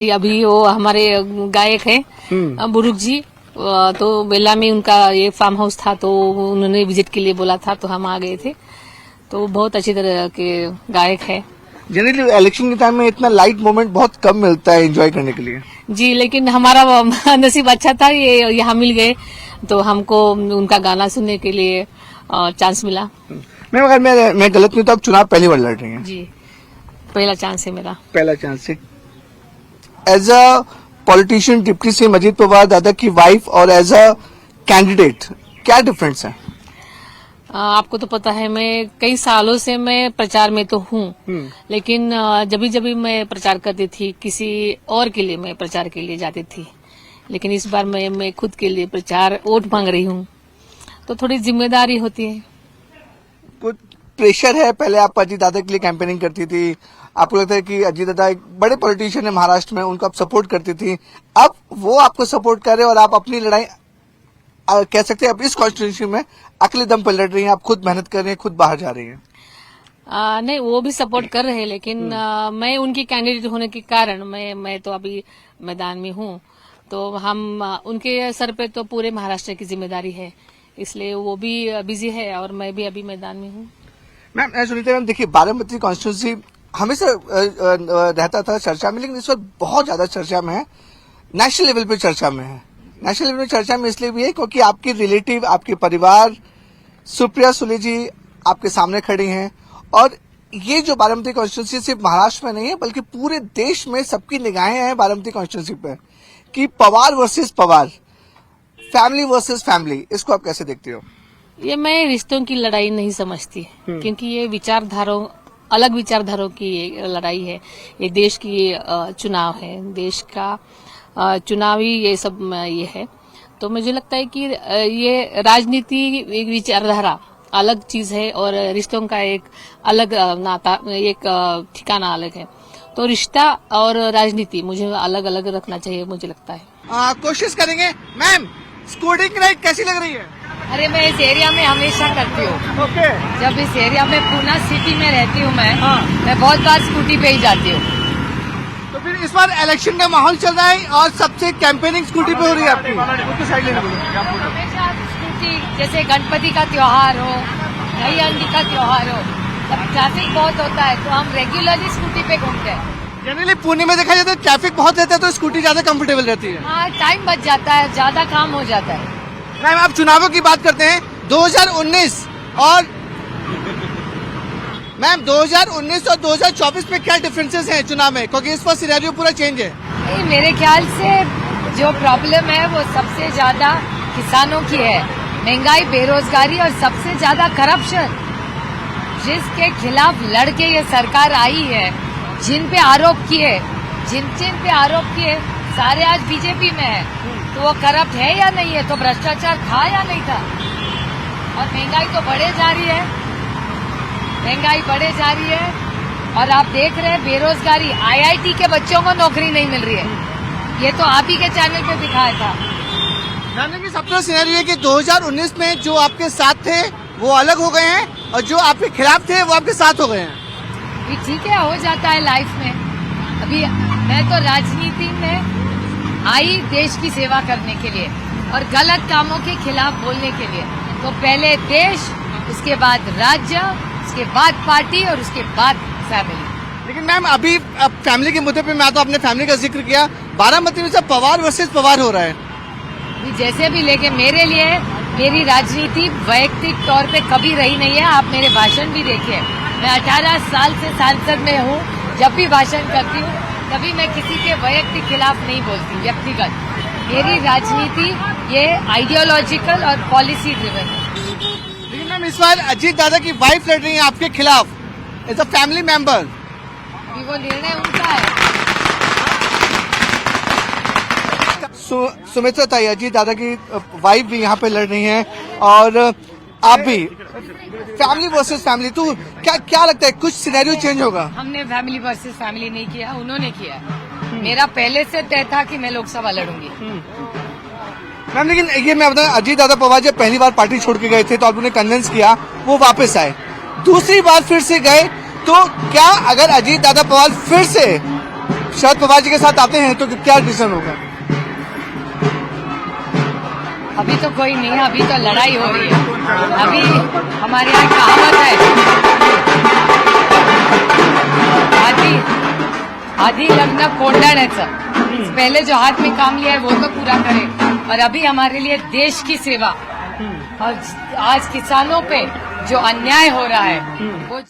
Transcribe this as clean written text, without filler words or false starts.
अभी वो हमारे गायक हैं बुरुक जी। तो बेला में उनका ये फार्म हाउस था, तो उन्होंने विजिट के लिए बोला था, तो हम आ गए थे। तो बहुत अच्छी तरह के गायक है। जनरली इलेक्शन के टाइम में इतना लाइट मोमेंट बहुत कम मिलता है एंजॉय करने के लिए। जी, लेकिन हमारा नसीब अच्छा था, ये यहाँ मिल गए, तो हमको उनका गाना सुनने के लिए चांस मिला। मैम अगर मैं गलत नहीं तो आप चुनाव पहली बार लड़ रही हैं? जी, पहला चांस है मेरा। पहला चांस है। As a politician deputy CM Ajit Pawar Dada की वाइफ और एज अ कैंडिडेट क्या डिफरेंस है? आपको तो पता है, मैं कई सालों से मैं प्रचार में तो हूँ, लेकिन जब भी मैं प्रचार करती थी, किसी और के लिए मैं प्रचार के लिए जाती थी। लेकिन इस बार मैं खुद के लिए प्रचार वोट मांग रही हूँ, तो थोड़ी जिम्मेदारी होती है। कुछ प्रेशर है? पहले आप अजीत दादा के लिए कैंपेनिंग करती थी, आपको लगता है कि अजीत दादा एक बड़े पॉलिटिशियन है महाराष्ट्र में, उनको आप सपोर्ट करती थी, अब वो आपको सपोर्ट कर रहे हैं और आप अपनी लड़ाई कह सकते हैं अब इस कॉन्स्टिट्यूंसी में अकेले दम पर लड़ रही हैं, आप खुद मेहनत कर रही हैं, खुद बाहर जा रही हैं? नहीं, वो भी सपोर्ट कर रहे हैं, लेकिन मैं उनकी कैंडिडेट होने के कारण मैं तो अभी मैदान में हूँ, तो हम उनके सर पे तो पूरे महाराष्ट्र की जिम्मेदारी है, इसलिए वो भी बिजी है और मैं भी अभी मैदान में हूँ। मैम सुनीता मैम, देखिए बारामती कॉन्स्टिट्यूंसी हमेशा रहता था चर्चा में, लेकिन इस वक्त बहुत ज्यादा चर्चा में है, नेशनल लेवल पे चर्चा में है। नेशनल लेवल पे चर्चा में इसलिए भी है क्योंकि आपकी रिलेटिव, आपके परिवार सुप्रिया सुले जी आपके सामने खड़ी हैं, और ये जो बारामती कॉन्स्टिट्यूंसी सिर्फ महाराष्ट्र में नहीं है बल्कि पूरे देश में सबकी निगाहें हैं बारामती कॉन्स्टिट्यूंसी पे कि Pawar versus Pawar, family versus family, इसको आप कैसे देखते हो? ये मैं रिश्तों की लड़ाई नहीं समझती, क्योंकि ये अलग विचारधारों की लड़ाई है। ये देश की चुनाव है, देश का चुनावी ये सब ये है। तो मुझे लगता है कि ये राजनीति एक विचारधारा अलग चीज है और रिश्तों का एक अलग नाता, एक ठिकाना अलग है। तो रिश्ता और राजनीति मुझे अलग अलग रखना चाहिए, मुझे लगता है। कोशिश करेंगे। मैम, स्कूटिंग राइड कैसी लग रही है? अरे मैं इस एरिया में हमेशा करती हूँ। ओके। जब इस एरिया में पूना सिटी में रहती हूँ मैं बहुत बार स्कूटी पे ही जाती हूँ। तो फिर इस बार इलेक्शन का माहौल चल रहा है और सबसे कैंपेनिंग स्कूटी पे हो रही है आपकी? हमेशा स्कूटी, जैसे गणपति का त्योहार हो, नई अंडी का त्योहार हो, तब ट्रैफिक बहुत होता है, तो हम रेगुलरली स्कूटी पे घूमते हैं। जनरली पुणे में देखा जाता है ट्रैफिक बहुत रहता है तो स्कूटी ज्यादा कंफर्टेबल रहती है। हाँ, टाइम बच जाता है, ज्यादा काम हो जाता है। मैम आप चुनावों की बात करते हैं 2019 और मैम 2019 और 2024 में क्या डिफरेंसेस हैं चुनाव में, क्योंकि इस पर सिनेरियो पूरा चेंज है? नहीं, मेरे ख्याल से जो प्रॉब्लम है वो सबसे ज्यादा किसानों की है, महंगाई, बेरोजगारी और सबसे ज्यादा करप्शन, जिसके खिलाफ लड़के ये सरकार आई है। जिन पे आरोप किए सारे आज बीजेपी में है, तो वो करप्ट है या नहीं है, तो भ्रष्टाचार था या नहीं था। और महंगाई तो बढ़े जा रही है, और आप देख रहे हैं बेरोजगारी, आईआईटी के बच्चों को नौकरी नहीं मिल रही है। ये तो आप ही के चैनल पे दिखाया था। जानने की सबसे सिनेरियो है कि 2019 में जो आपके साथ थे वो अलग हो गए हैं और जो आपके खिलाफ थे वो आपके साथ हो गए हैं। भी ठीक है, हो जाता है लाइफ में। अभी मैं तो राजनीति में आई देश की सेवा करने के लिए और गलत कामों के खिलाफ बोलने के लिए। तो पहले देश, उसके बाद राज्य, उसके बाद पार्टी और उसके बाद फैमिली। लेकिन मैम अभी फैमिली के मुद्दे पे मैं तो अपने फैमिली का जिक्र किया, बारामती में सब पवार वर्सेस पवार हो रहा है। जैसे भी लेके, मेरे लिए मेरी राजनीति वैयक्तिक तौर पे कभी रही नहीं है। आप मेरे भाषण भी देखिए, मैं 18 साल से सांसद में हूँ। जब भी भाषण करती हूँ तभी मैं किसी के वैयक्तिक खिलाफ नहीं बोलती, व्यक्तिगत। मेरी राजनीति ये आइडियोलॉजिकल और पॉलिसी ड्रिवन है। लेकिन मैम इस बार अजीत दादा की वाइफ लड़ रही है आपके खिलाफ एज अ फैमिली मेंबर। अभी वो निर्णय उनका है। सुमित्रा ताई, अजीत दादा की वाइफ भी यहाँ पे लड़ रही हैं और आप भी, फैमिली वर्सेस फैमिली, तो क्या लगता है कुछ सिनेरियो चेंज होगा? हमने फैमिली वर्सेस फैमिली नहीं किया, उन्होंने किया। मेरा पहले से तय था कि मैं लोकसभा लड़ूंगी। मैम लेकिन ये मैं बता, अजीत दादा पवार जब पहली बार पार्टी छोड़ के गए थे तो आपने कन्विंस किया, वो वापस आए, दूसरी बार फिर से गए, तो क्या अगर अजीत दादा पवार फिर से शरद पवार जी के साथ आते हैं तो क्या डिसीजन होगा? अभी तो कोई नहीं है, अभी तो लड़ाई हो रही है। अभी हमारे यहाँ कहावत है, आधी लग्न कोंडाण्याचं। पहले जो हाथ में काम लिया है वो तो पूरा करें, और अभी हमारे लिए देश की सेवा और आज किसानों पे जो अन्याय हो रहा है वो